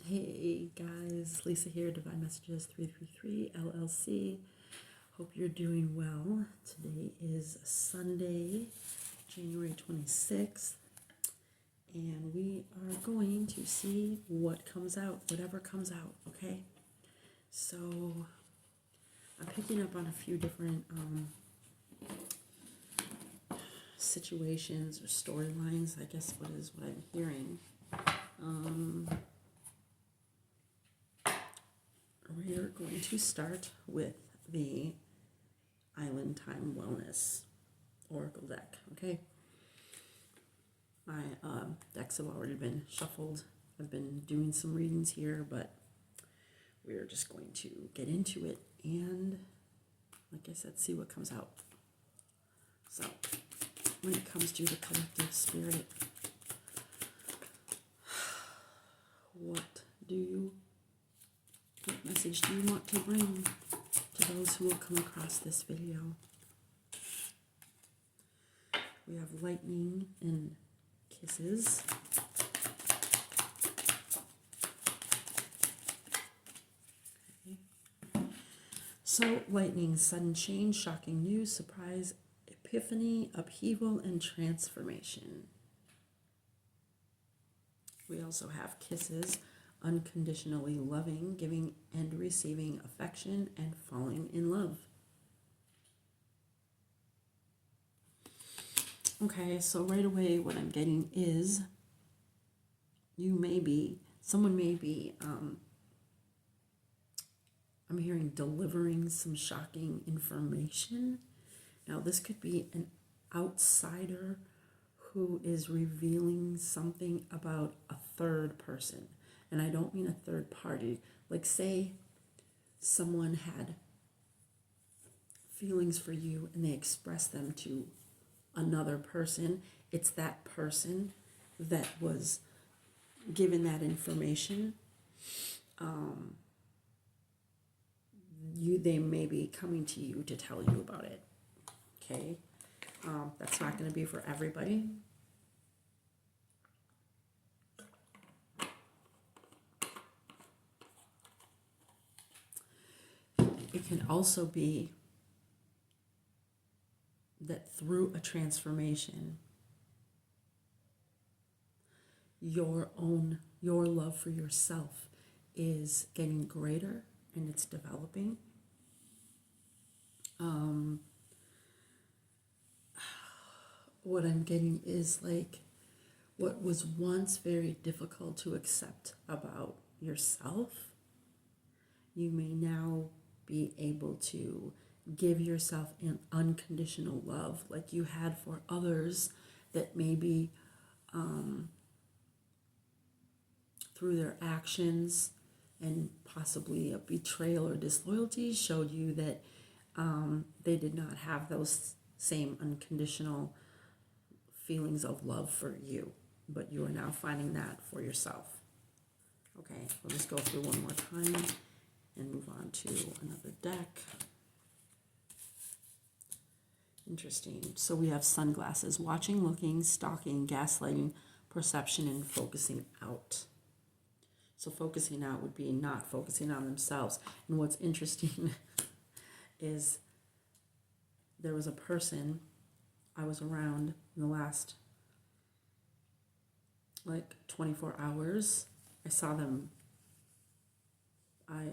Hey guys, Lisa here, Divine Messages 333 LLC. Hope you're doing well. Today is Sunday, January 26th, and we are going to see what comes out, whatever comes out, okay? So I'm picking up on a few different situations or storylines, I guess what I'm hearing. We're going to start with the Island Time Wellness Oracle deck, okay? My decks have already been shuffled. I've been doing some readings here, but we're just going to get into it and, like I said, see what comes out. So, when it comes to the collective spirit, what message do you want to bring to those who will come across this video? We have lightning and kisses. Okay. So, lightning, sudden change, shocking news, surprise, epiphany, upheaval, and transformation. We also have kisses, unconditionally loving, giving and receiving affection, and falling in love. Okay, so right away what I'm getting is someone may be, I'm hearing delivering some shocking information. Now this could be an outsider who is revealing something about a third person. And I don't mean a third party. Like say someone had feelings for you and they expressed them to another person. It's that person that was given that information. They may be coming to you to tell you about it. Okay? That's not going to be for everybody. It can also be that through a transformation, your love for yourself is getting greater and it's developing. What I'm getting is like what was once very difficult to accept about yourself, you may now be able to give yourself an unconditional love like you had for others that maybe through their actions and possibly a betrayal or disloyalty showed you that they did not have those same unconditional feelings of love for you, but you are now finding that for yourself. Okay, we'll just go through one more time and move on to another deck. Interesting. So we have sunglasses, watching, looking, stalking, gaslighting, perception, and focusing out. So focusing out would be not focusing on themselves. And what's interesting is there was a person I was around in the last 24 hours. I saw them. I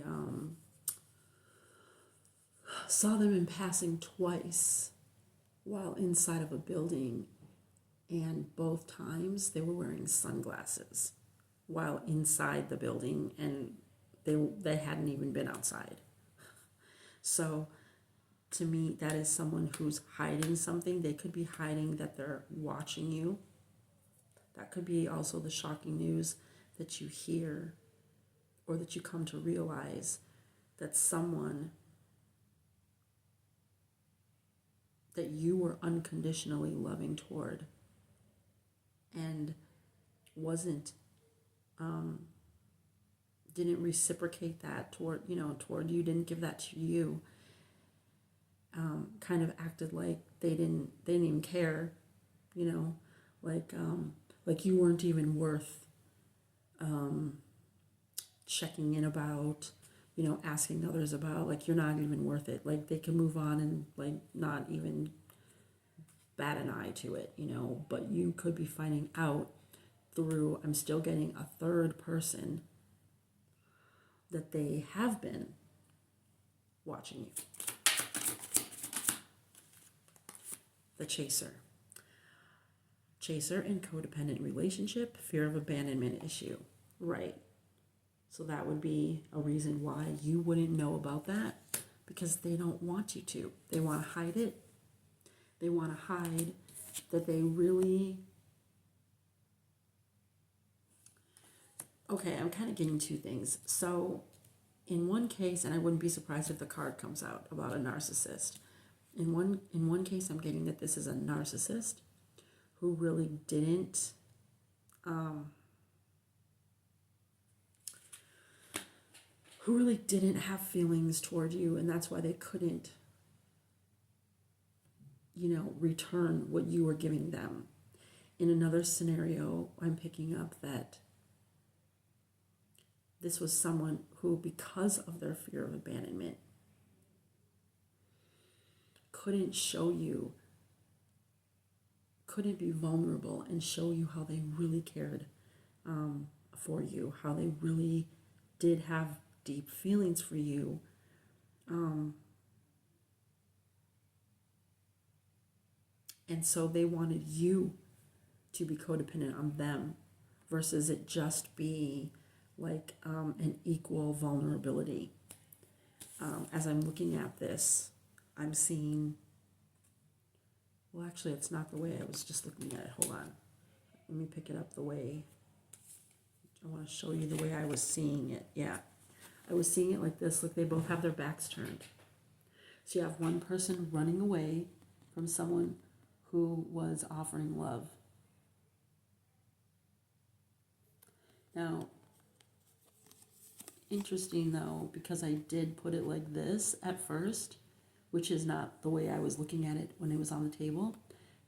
saw them in passing twice while inside of a building, and both times they were wearing sunglasses while inside the building, and they hadn't even been outside. So to me, that is someone who's hiding something. They could be hiding that they're watching you. That could be also the shocking news that you hear or that you come to realize that someone that you were unconditionally loving toward and didn't reciprocate that toward you, didn't give that to you, kind of acted like they didn't even care, like you weren't even worth checking in about, asking others about, like, you're not even worth it. Like, they can move on and, like, not even bat an eye to it, but you could be finding out through, I'm still getting a third person, that they have been watching you. The chaser. Chaser in codependent relationship, fear of abandonment issue. Right. So that would be a reason why you wouldn't know about that, because they don't want you to. They want to hide it. They want to hide that they really... Okay, I'm kind of getting two things. So in one case, and I wouldn't be surprised if the card comes out about a narcissist. In one case, I'm getting that this is a narcissist who really didn't have feelings toward you, and that's why they couldn't, return what you were giving them. In another scenario, I'm picking up that this was someone who, because of their fear of abandonment, couldn't be vulnerable and show you how they really cared for you, how they really did have deep feelings for you. And so they wanted you to be codependent on them versus it just be like an equal vulnerability. As I'm looking at this, I'm seeing, well, actually, it's not the way I was just looking at it. Hold on. Let me pick it up the way, I want to show you the way I was seeing it. Yeah. I was seeing it like this. Look, they both have their backs turned. So you have one person running away from someone who was offering love. Now, interesting though, because I did put it like this at first, which is not the way I was looking at it when it was on the table.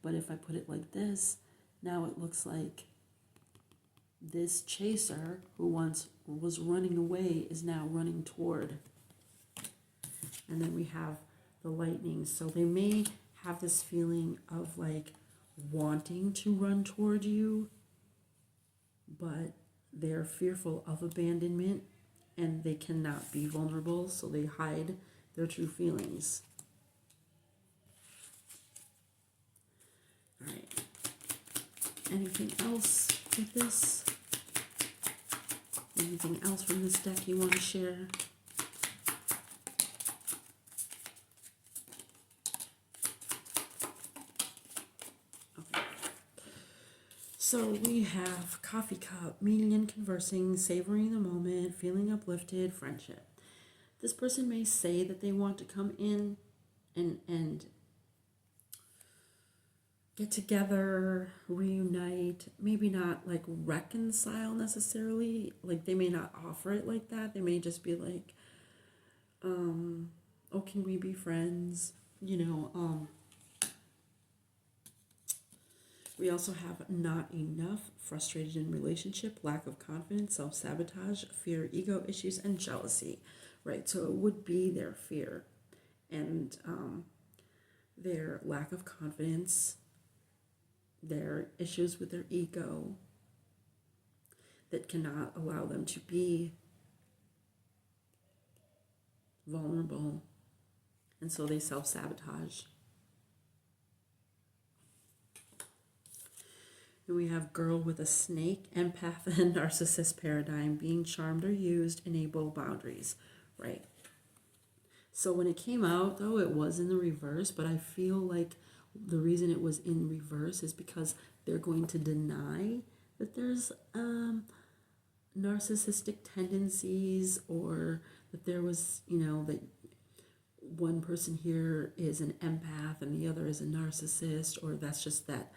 But if I put it like this, now it looks like this chaser who once was running away is now running toward. And then we have the lightning. So they may have this feeling of like wanting to run toward you, but they're fearful of abandonment and they cannot be vulnerable, so they hide their true feelings. All right. Anything else with this? Anything else from this deck you want to share? Okay. So we have coffee cup, meeting and conversing, savoring the moment, feeling uplifted, friendship. This person may say that they want to come in and get together, reunite, maybe not like reconcile necessarily. Like they may not offer it like that. They may just be like, oh, can we be friends? We also have not enough, frustrated in relationship, lack of confidence, self-sabotage, fear, ego issues, and jealousy, right? So it would be their fear and their lack of confidence, their issues with their ego that cannot allow them to be vulnerable, and so they self-sabotage. And we have girl with a snake, empath, and narcissist paradigm, being charmed or used, enable boundaries, right? So when it came out, though, it was in the reverse, but I feel like the reason it was in reverse is because they're going to deny that there's narcissistic tendencies, or that there was, that one person here is an empath and the other is a narcissist, or that's just that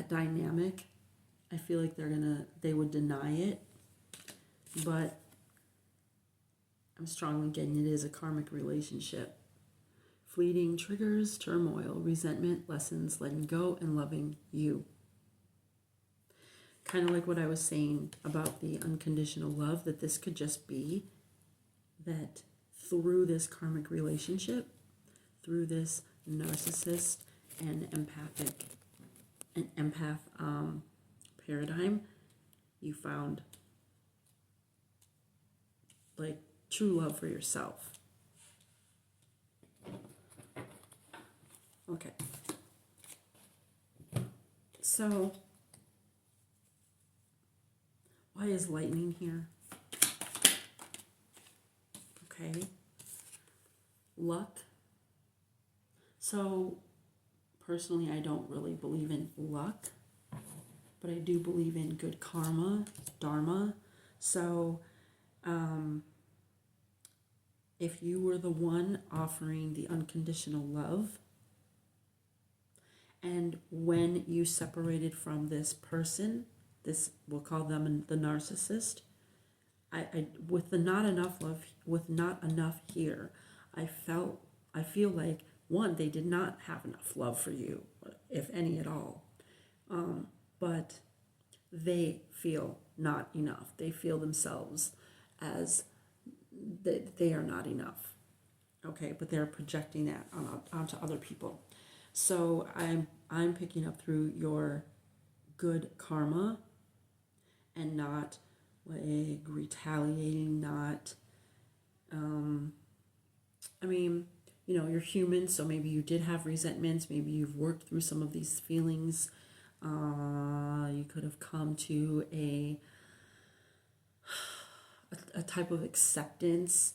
dynamic. I feel like they would deny it, but I'm strongly getting it is a karmic relationship Fleeting triggers, turmoil, resentment, lessons, letting go, and loving you. Kind of like what I was saying about the unconditional love, that this could just be that through this karmic relationship, through this narcissist and empath paradigm, you found like true love for yourself. Okay. So, why is lightning here? Okay. Luck. So, personally, I don't really believe in luck, but I do believe in good karma, dharma. So, if you were the one offering the unconditional love, and when you separated from this person, this, we'll call them the narcissist, I with the not enough love, with not enough here, I feel like, one, they did not have enough love for you, if any at all, but they feel not enough. They feel themselves as that they are not enough. Okay, but they're projecting that onto other people. So I'm picking up through your good karma and not like retaliating, not I mean, you're human, so maybe you did have resentments, maybe you've worked through some of these feelings. You could have come to a type of acceptance.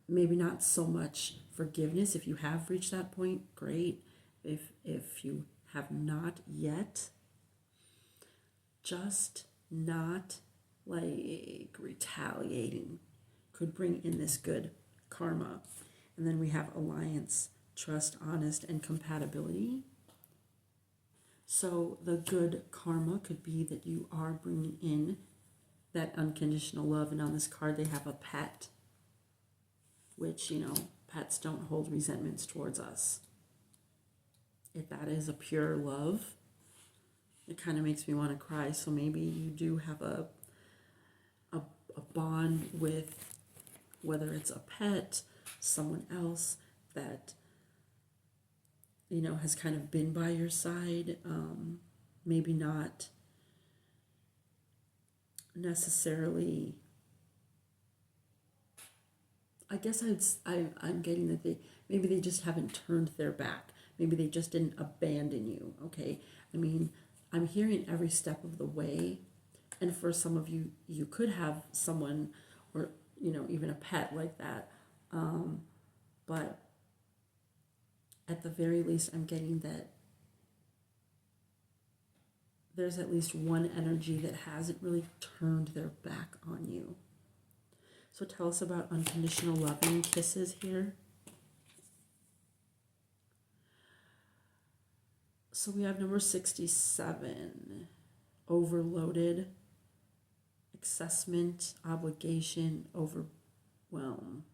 Maybe not so much forgiveness. If you have reached that point, great. If you have not yet, just not like retaliating could bring in this good karma. And then we have alliance, trust, honest, and compatibility. So the good karma could be that you are bringing in that unconditional love. And on this card, they have a pet, which, pets don't hold resentments towards us. If that is a pure love, it kind of makes me want to cry. So maybe you do have a bond with, whether it's a pet, someone else that, has kind of been by your side. Maybe not necessarily, I guess I'm getting that maybe they just haven't turned their back. Maybe they just didn't abandon you, okay? I mean, I'm hearing every step of the way. And for some of you, you could have someone or, even a pet like that. But at the very least, I'm getting that there's at least one energy that hasn't really turned their back on you. So tell us about unconditional loving kisses here. So we have number 67, overloaded, assessment, obligation, overwhelm.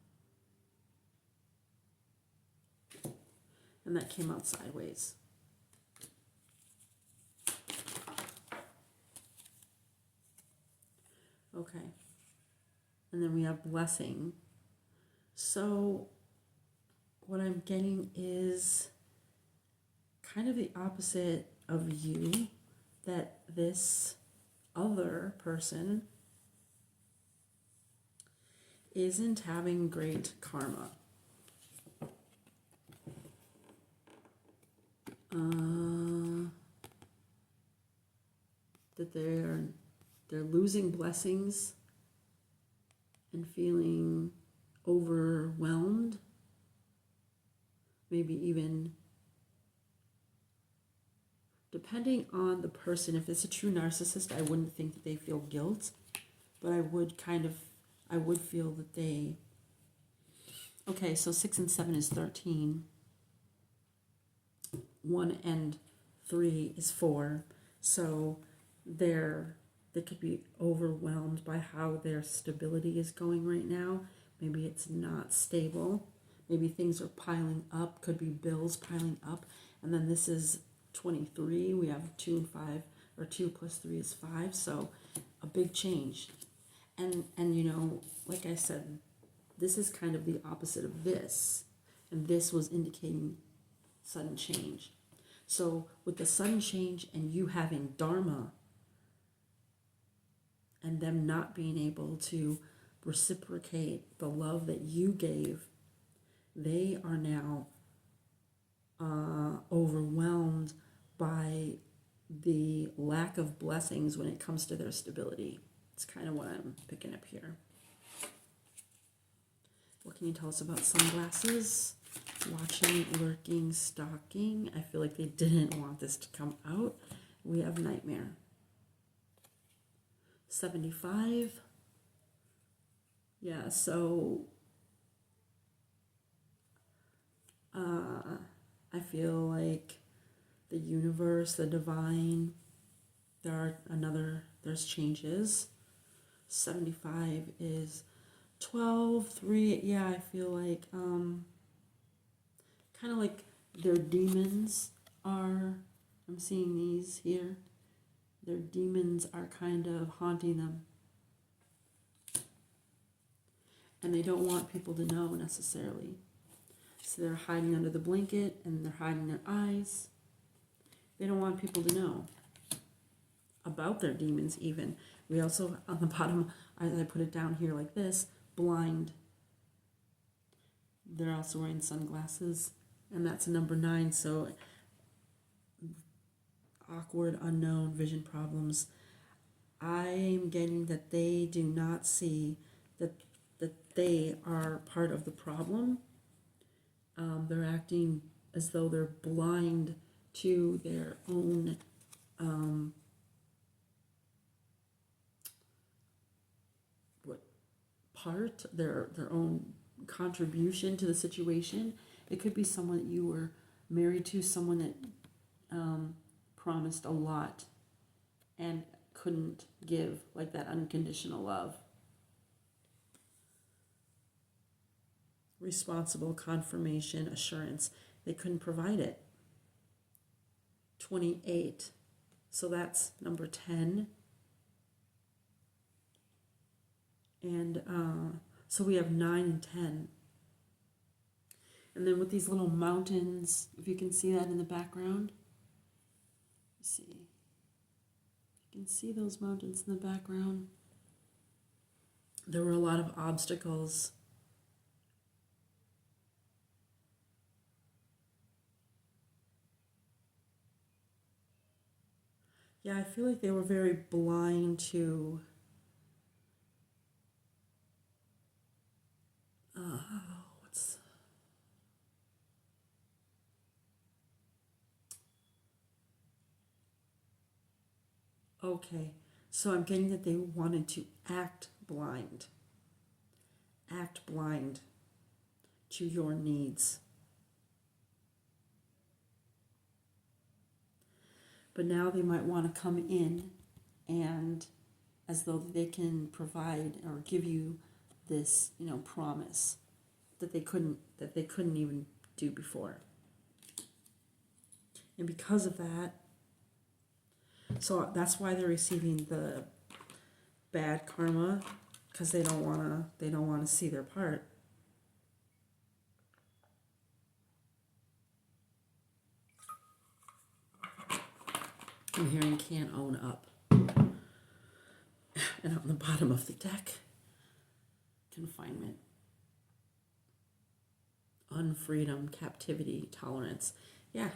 And that came out sideways. Okay. And then we have blessing. So what I'm getting is kind of the opposite of you, that this other person isn't having great karma. That they're losing blessings and feeling overwhelmed, maybe even, depending on the person. If it's a true narcissist, I wouldn't think that they feel guilt, but I would feel that they, okay, so 6 and 7 is 13, 1 and 3 is 4, so they could be overwhelmed by how their stability is going right now. Maybe it's not stable. maybe things are piling up, could be bills piling up. And then this is 23, we have 2 and 5, or 2 plus 3 is 5, so a big change. And you know, like I said, this is kind of the opposite of this, and this was indicating sudden change. So with the sudden change and you having Dharma and them not being able to reciprocate the love that you gave, they are now overwhelmed by the lack of blessings when it comes to their stability. It's kind of what I'm picking up here. What can you tell us about sunglasses? Watching, lurking, stalking. I feel like they didn't want this to come out. We have nightmare. 75. Yeah, so I feel like the universe, the divine, there's changes. 75 is 12, 3. Yeah, I feel like kind of like their demons are, I'm seeing these here. Their demons are kind of haunting them. And they don't want people to know necessarily. So they're hiding under the blanket and they're hiding their eyes. They don't want people to know about their demons even. We also, on the bottom, I put it down here like this, blind. They're also wearing sunglasses, and that's number 9. So awkward, unknown, vision problems. I'm getting that they do not see that they are part of the problem. They're acting as though they're blind to their own their own contribution to the situation. It could be someone that you were married to, someone that promised a lot and couldn't give, like that unconditional love. Responsible, confirmation, assurance. They couldn't provide it. 28. So that's number 10. And so we have 9 and 10. And then with these little mountains, if you can see that in the background. Let's see. You can see those mountains in the background. There were a lot of obstacles. Yeah, I feel like they were very blind to okay, so I'm getting that they wanted to act blind to your needs. But now they might want to come in and as though they can provide or give you this, promise that they couldn't even do before. And because of that, so that's why they're receiving the bad karma, because they don't want to see their part. I'm hearing can't own up. And on the bottom of the deck, confinement, unfreedom, captivity, tolerance. Yeah.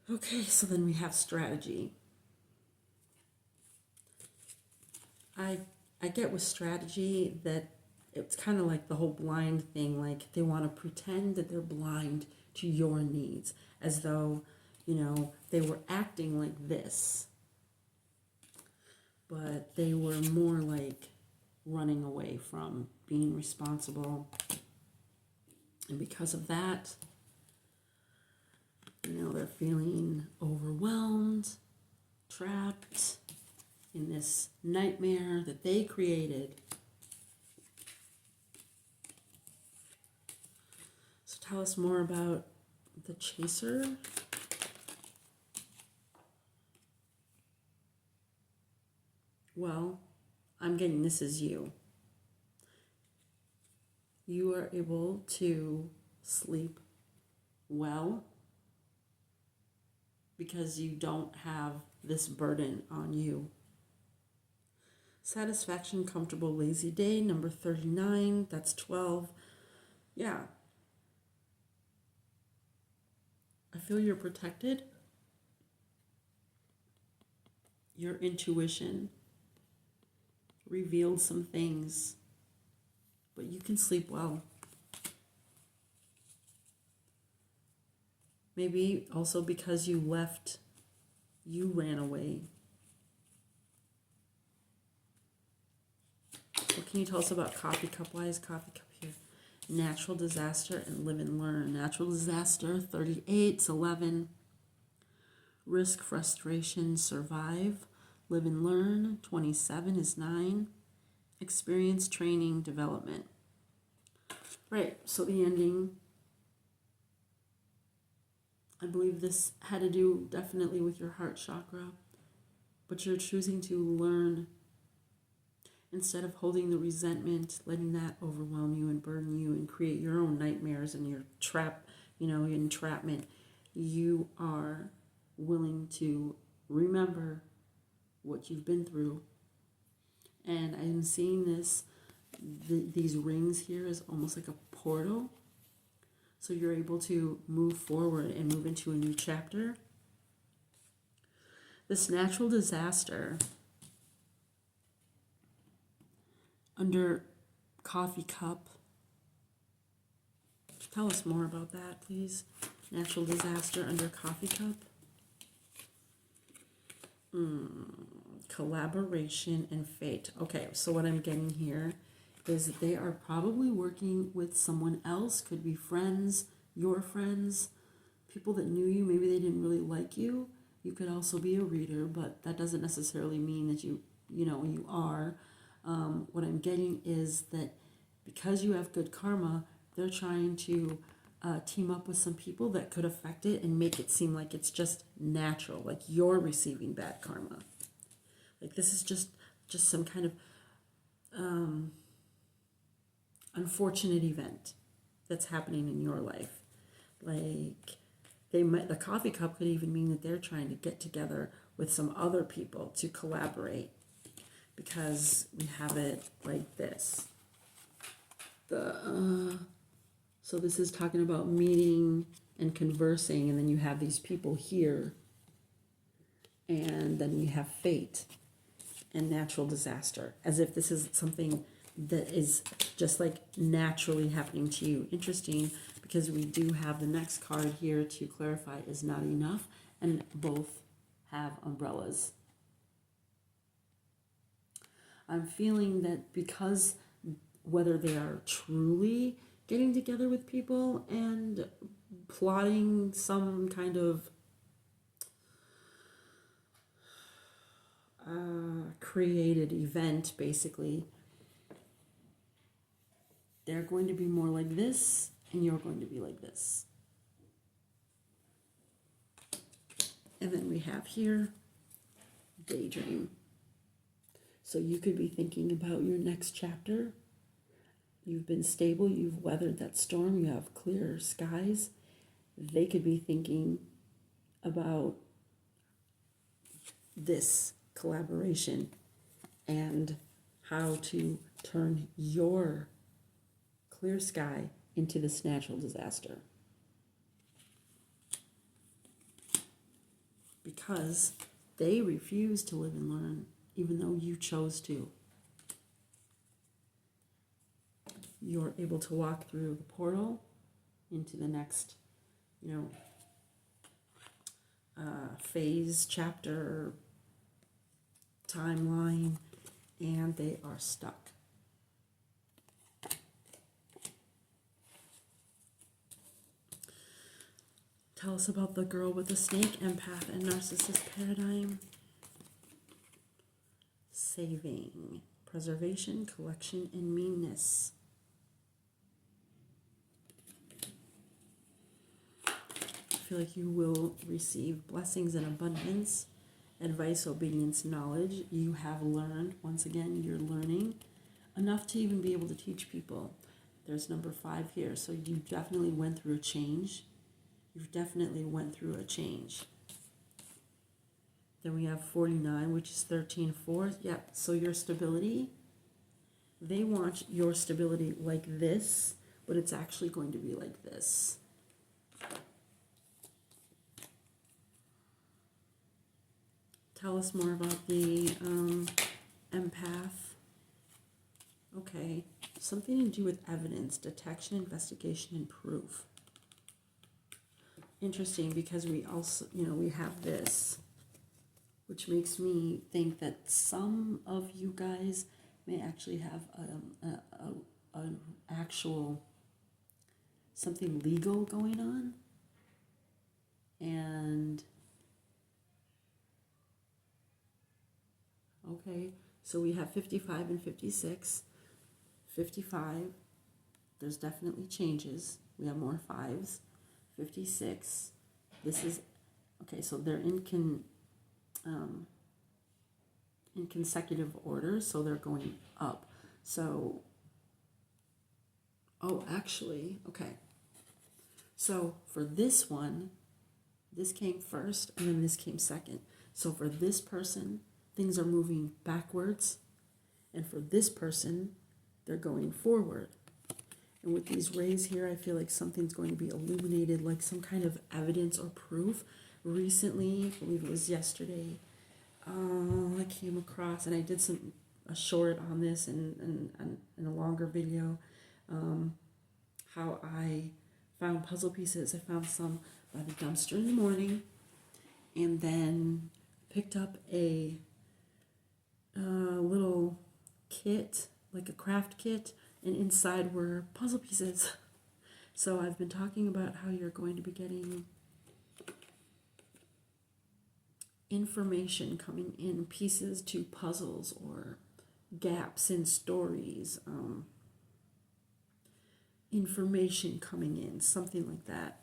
Okay, so then we have strategy. I get with strategy that it's kind of like the whole blind thing, like they want to pretend that they're blind to your needs, as though, they were acting like this, but they were more like running away from being responsible. And because of that, they're feeling overwhelmed, trapped in this nightmare that they created. Tell us more about the chaser. Well, I'm getting this is you. You are able to sleep well because you don't have this burden on you. Satisfaction, comfortable, lazy day, number 39, that's 12. Yeah. I feel you're protected. Your intuition revealed some things, but you can sleep well. Maybe also because you left, you ran away. What can you tell us about coffee cup? Why is coffee cup here? Natural disaster and live and learn. Natural disaster, 38, it's 11. Risk, frustration, survive. Live and learn, 27 is 9. Experience, training, development. Right, so the ending, I believe this had to do definitely with your heart chakra, but you're choosing to learn instead of holding the resentment, letting that overwhelm you and burden you and create your own nightmares and your your entrapment. You are willing to remember what you've been through. And I'm seeing these rings here is almost like a portal. So you're able to move forward and move into a new chapter. This natural disaster under coffee cup. Tell us more about that, please. Natural disaster under coffee cup. Collaboration and fate. Okay, so what I'm getting here is that they are probably working with someone else. Could be friends, your friends, people that knew you. Maybe they didn't really like you. You could also be a reader, but that doesn't necessarily mean that you are. What I'm getting is that because you have good karma, they're trying to team up with some people that could affect it and make it seem like it's just natural, like you're receiving bad karma. Like this is just some kind of unfortunate event that's happening in your life. Like the coffee cup could even mean that they're trying to get together with some other people to collaborate, because we have it like this. So this is talking about meeting and conversing, and then you have these people here, and then you have fate and natural disaster, as if this is something that is just like naturally happening to you. Interesting, because we do have the next card here to clarify is not enough, and both have umbrellas. I'm feeling that because whether they are truly getting together with people and plotting some kind of created event, basically, they're going to be more like this and you're going to be like this. And then we have here daydream. So you could be thinking about your next chapter. You've been stable, you've weathered that storm, you have clear skies. They could be thinking about this collaboration and how to turn your clear sky into this natural disaster. Because they refuse to live and learn, even though you chose to. You're able to walk through the portal into the next, phase, chapter, timeline, and they are stuck. Tell us about the girl with the snake, empath, and narcissist paradigm. Saving, preservation, collection, and meanness. feel like you will receive blessings and abundance, advice, obedience, knowledge. You have learned, once again, you're learning enough to even be able to teach people. There's number 5 here. So you definitely went through a change. You've definitely went through a change. Then we have 49, which is 13/4. Yep, so your stability, they want your stability like this, but it's actually going to be like this. Tell us more about the empath. Okay, something to do with evidence, detection, investigation, and proof. Interesting, because we also, we have this, which makes me think that some of you guys may actually have an actual something legal going on. And okay, so we have 55 and 56. 55, there's definitely changes. We have more 5s. 56, this is, okay, so they're in consecutive order, so they're going up. So, oh, actually, okay. So for this one, this came first and then this came second. So for this person, things are moving backwards. And for this person, they're going forward. And with these rays here, I feel like something's going to be illuminated, like some kind of evidence or proof. Recently, I believe it was yesterday, I came across, and I did a short on this and a longer video, how I found puzzle pieces. I found some by the dumpster in the morning, and then picked up a little kit, like a craft kit, and inside were puzzle pieces. So I've been talking about how you're going to be getting information coming in, pieces to puzzles or gaps in stories, information coming in, something like that.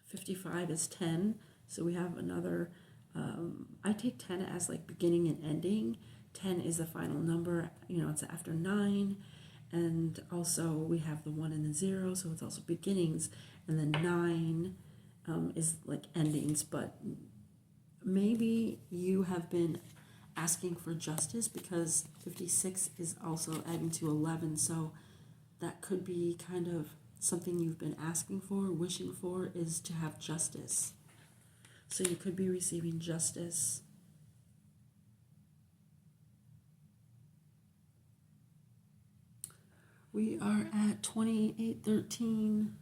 55 is 10, so we have another, I take 10 as like beginning and ending. 10 is the final number, it's after 9, and also we have the 1 and the 0, so it's also beginnings, and then 9 is like endings. But maybe you have been asking for justice, because 56 is also adding to 11, so that could be kind of something you've been asking for, wishing for, is to have justice. So you could be receiving justice. We are at 2813.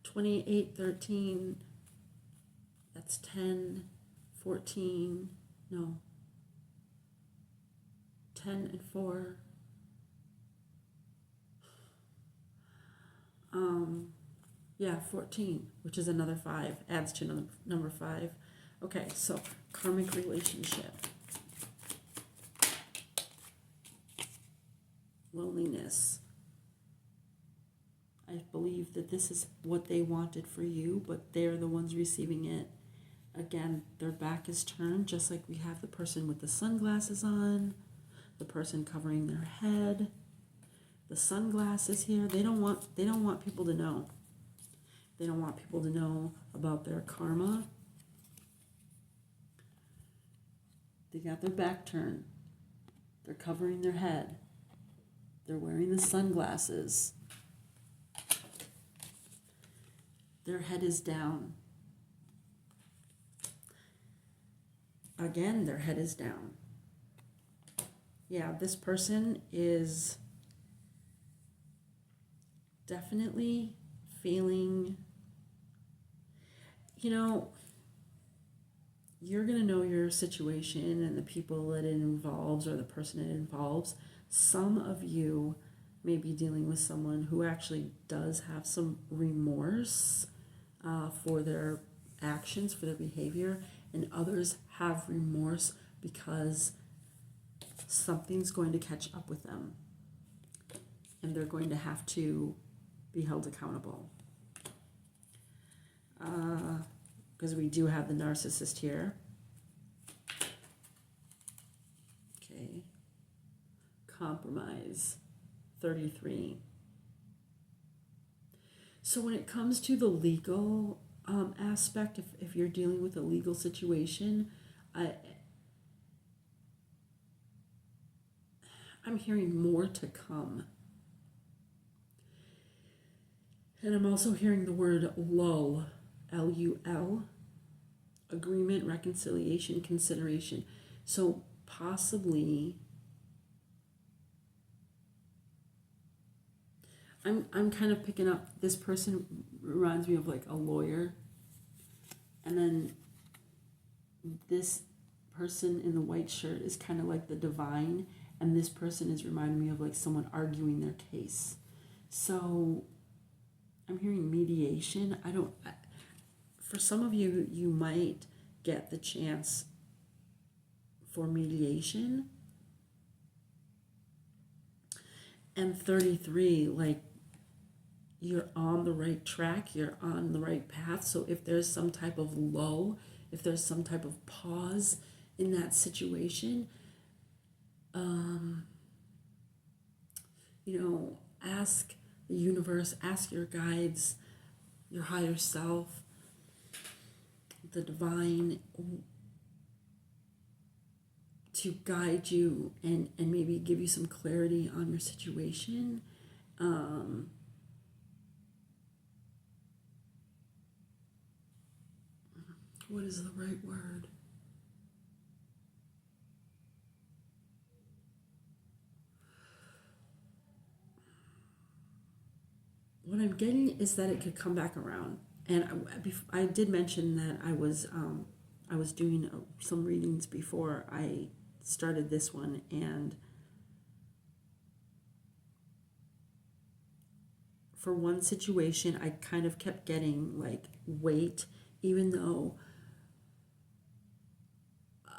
2813. That's 10, 14. No. 10 and 4. Yeah, 14, which is another 5, adds to number 5. Okay, so karmic relationship. Loneliness. I believe that this is what they wanted for you, but they're the ones receiving it. Again, their back is turned, just like we have the person with the sunglasses on, the person covering their head. The sunglasses here, they don't want people to know. They don't want people to know about their karma. They got their back turned. They're covering their head. They're wearing the sunglasses. Their head is down. Again, their head is down. Yeah, this person is definitely feeling, you're going to know your situation and the people that it involves, or the person it involves. Some of you may be dealing with someone who actually does have some remorse for their actions, for their behavior, and others have remorse because something's going to catch up with them. and they're going to have to be held accountable. Because we do have the narcissist here. Okay. Compromise, 33. So when it comes to the legal aspect, if you're dealing with a legal situation, I'm hearing more to come. And I'm also hearing the word lull, L-U-L, agreement, reconciliation, consideration. So possibly, I'm kind of picking up, this person reminds me of like a lawyer. And then this person in the white shirt is kind of like the divine. And this person is reminding me of like someone arguing their case. So I'm hearing mediation. For some of you, you might get the chance for mediation. And 33, like, you're on the right track, you're on the right path. So if there's some type of lull, if there's some type of pause in that situation, ask the universe, ask your guides, your higher self, the divine, to guide you and maybe give you some clarity on your situation. What is the right word? What I'm getting is that it could come back around. And I did mention that I was doing some readings before I started this one, and for one situation, I kind of kept getting like wait, even though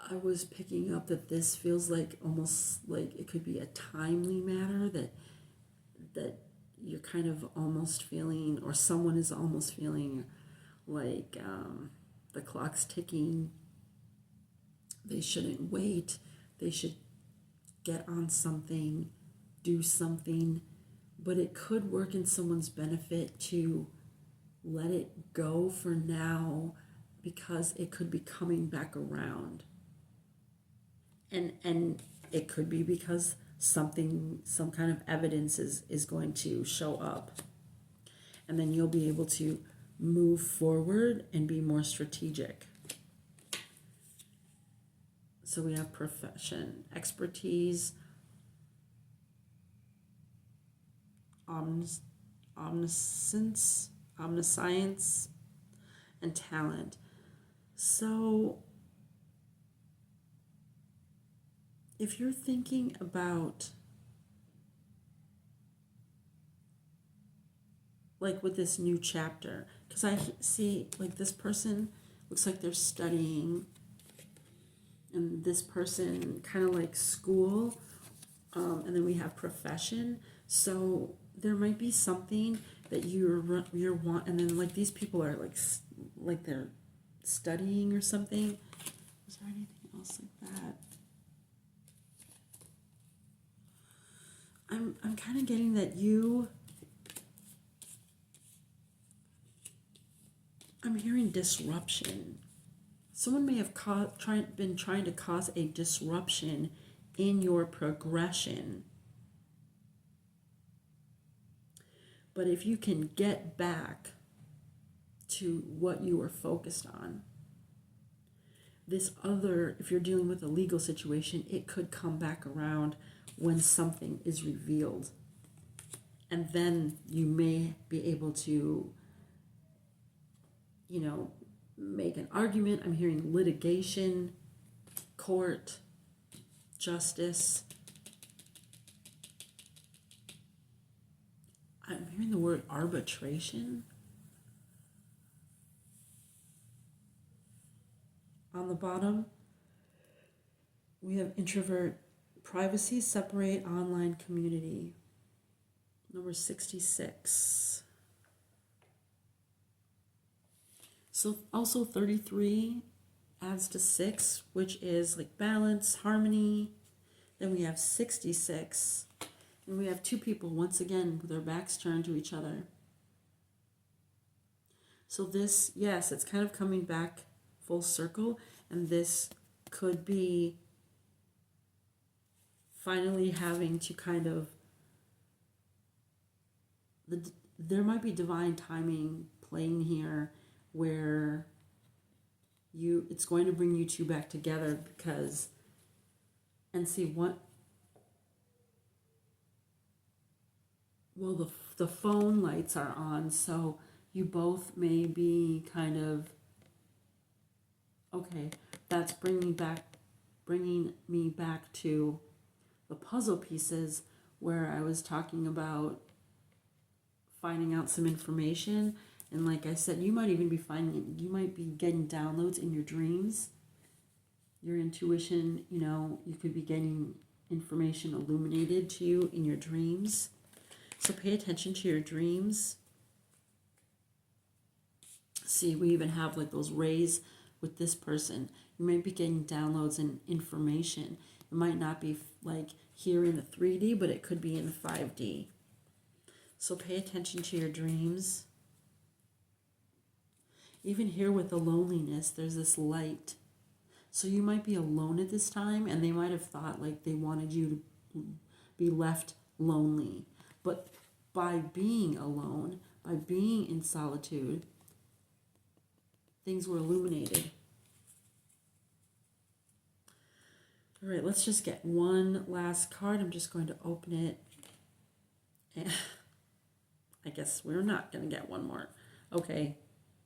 I was picking up that this feels like almost like it could be a timely matter, that you're kind of almost feeling, or someone is almost feeling like the clock's ticking. They shouldn't wait. They should get on something, do something. But it could work in someone's benefit to let it go for now, because it could be coming back around. And it could be because some kind of evidence is going to show up. And then you'll be able to move forward and be more strategic. So we have profession, expertise, omniscience, and talent. So if you're thinking about, like with this new chapter, because I see like this person looks like they're studying, and this person kind of like school, and then we have profession. So there might be something that you're want, and then like these people are like they're studying or something. Is there anything else like that? I'm kind of getting that I'm hearing disruption. Someone may have been trying to cause a disruption in your progression. But if you can get back to what you were focused on, if you're dealing with a legal situation, it could come back around when something is revealed. And then you may be able to, make an argument. I'm hearing litigation, court, justice. I'm hearing the word arbitration. On the bottom, we have introvert, privacy, separate, online community. Number 66. So also 33 adds to 6, which is like balance, harmony. Then we have 66. And we have two people, once again, with their backs turned to each other. So this, yes, it's kind of coming back full circle. And this could be finally having to kind of, there might be divine timing playing here where it's going to bring you two back together because, and see what, well, the phone lights are on, so you both may be kind of, okay, that's bringing me back to the puzzle pieces where I was talking about finding out some information. And like I said, you might even be you might be getting downloads in your dreams. Your intuition, you could be getting information illuminated to you in your dreams. So pay attention to your dreams. See, we even have like those rays with this person. You might be getting downloads and information. It might not be like here in the 3D, but it could be in 5D. So pay attention to your dreams. Even here with the loneliness, there's this light. So you might be alone at this time, and they might have thought like they wanted you to be left lonely. But by being alone, by being in solitude, things were illuminated. All right, let's just get one last card. I'm just going to open it. And I guess we're not going to get one more. Okay,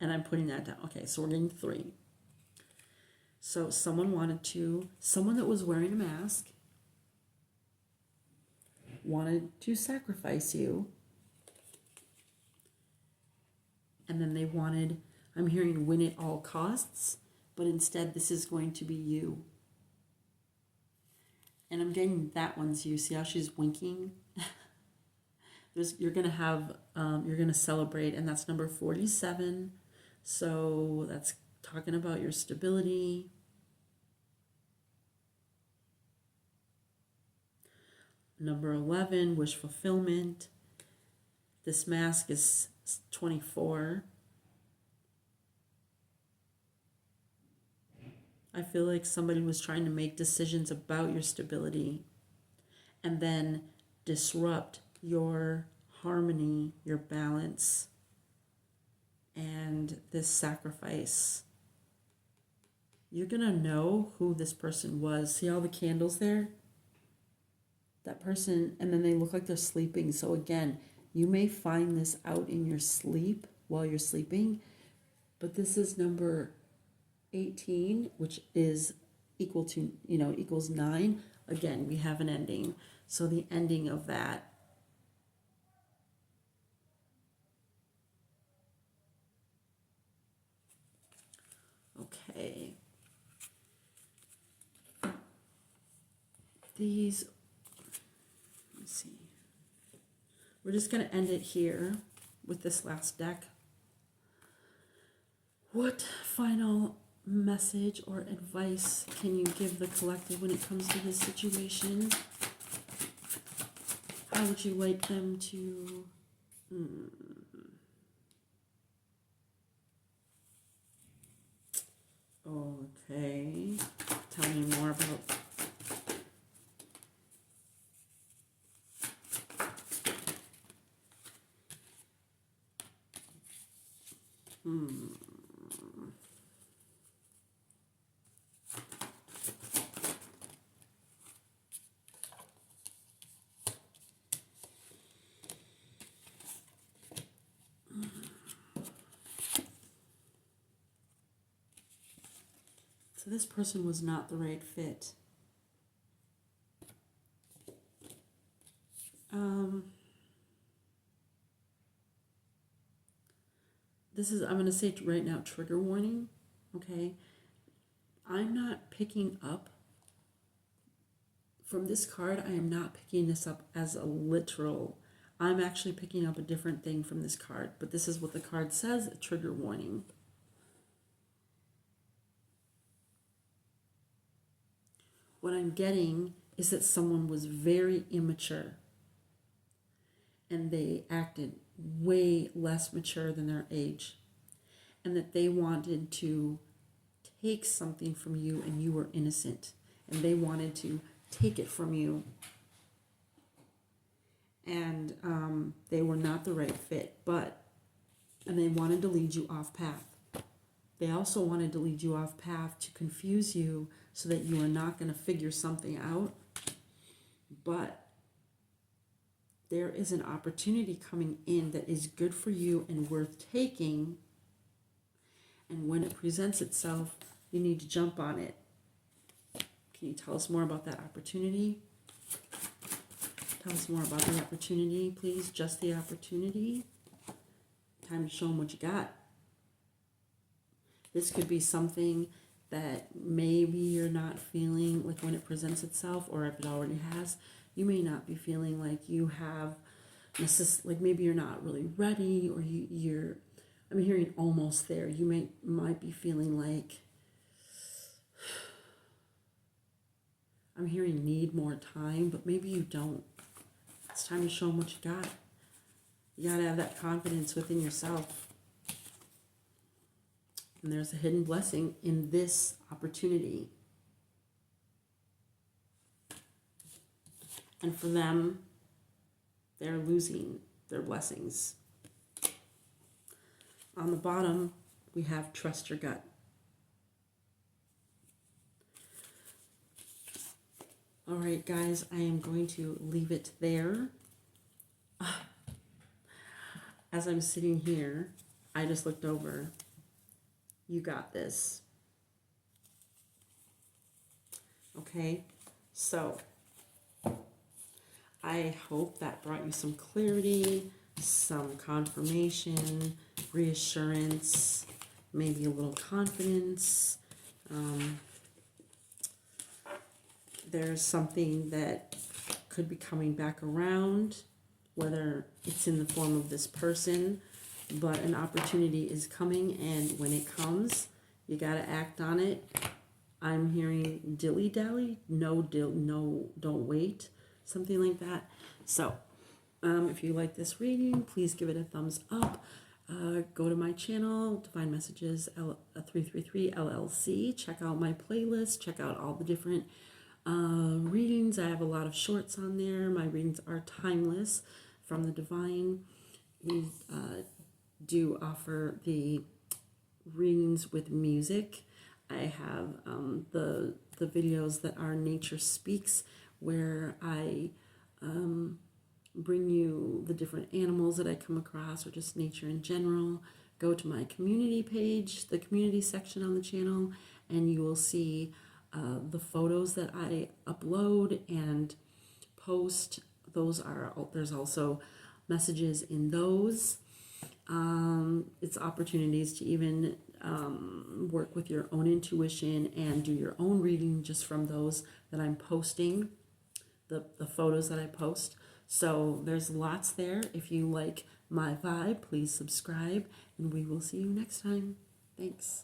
and I'm putting that down. Okay, so we're getting 3. So someone that was wearing a mask wanted to sacrifice you. And then they wanted, I'm hearing win at all costs, but instead this is going to be you. And I'm getting that one's you. See how she's winking? You're going to celebrate, and that's number 47. So that's talking about your stability. Number 11, wish fulfillment. This mask is 24. I feel like somebody was trying to make decisions about your stability and then disrupt your harmony, your balance, and this sacrifice. You're going to know who this person was. See all the candles there? That person, and then they look like they're sleeping. So again, you may find this out in your sleep while you're sleeping, but this is number 18, which is equals 9. Again, we have an ending. So the ending of that. Okay. These, let me see. We're just going to end it here with this last deck. What final message or advice can you give the collective when it comes to this situation? How would you like them to... Okay. Tell me more about... So this person was not the right fit. This is, I'm going to say right now, trigger warning, okay? I'm not picking up, from this card, I am not picking this up as a literal, I'm actually picking up a different thing from this card, but this is what the card says, a trigger warning. What I'm getting is that someone was very immature and they acted way less mature than their age, and that they wanted to take something from you and you were innocent, and they wanted to take it from you, and they were not the right fit, and they wanted to lead you off path. They also wanted to lead you off path to confuse you so that you are not going to figure something out. But there is an opportunity coming in that is good for you and worth taking. And when it presents itself, you need to jump on it. Can you tell us more about that opportunity? Tell us more about the opportunity, please. Just the opportunity. Time to show them what you got. This could be something that maybe you're not feeling like when it presents itself, or if it already has, you may not be feeling like you have, like maybe you're not really ready, or you're, I'm hearing almost there. You might be feeling like, I'm hearing need more time, but maybe you don't. It's time to show them what you got. You got to have that confidence within yourself. And there's a hidden blessing in this opportunity. And for them, they're losing their blessings. On the bottom, we have trust your gut. All right, guys, I am going to leave it there. As I'm sitting here, I just looked over. You got this. Okay, so I hope that brought you some clarity, some confirmation, reassurance, maybe a little confidence. There's something that could be coming back around, whether it's in the form of this person, but an opportunity is coming, and when it comes, you got to act on it. I'm hearing dilly-dally, no, don't wait, something like that. So if you like this reading, please give it a thumbs up. Go to my channel, Divine Messages 333 LLC. Check out my playlist. Check out all the different readings. I have a lot of shorts on there. My readings are timeless from the Divine. We do offer the readings with music. I have the videos that are Nature Speaks, where I bring you the different animals that I come across, or just nature in general. Go to my community page, the community section on the channel, and you will see the photos that I upload and post. There's also messages in those. It's opportunities to even work with your own intuition and do your own reading just from those that I'm posting, the photos that I post. So there's lots there. If you like my vibe, please subscribe, and we will see you next time. Thanks.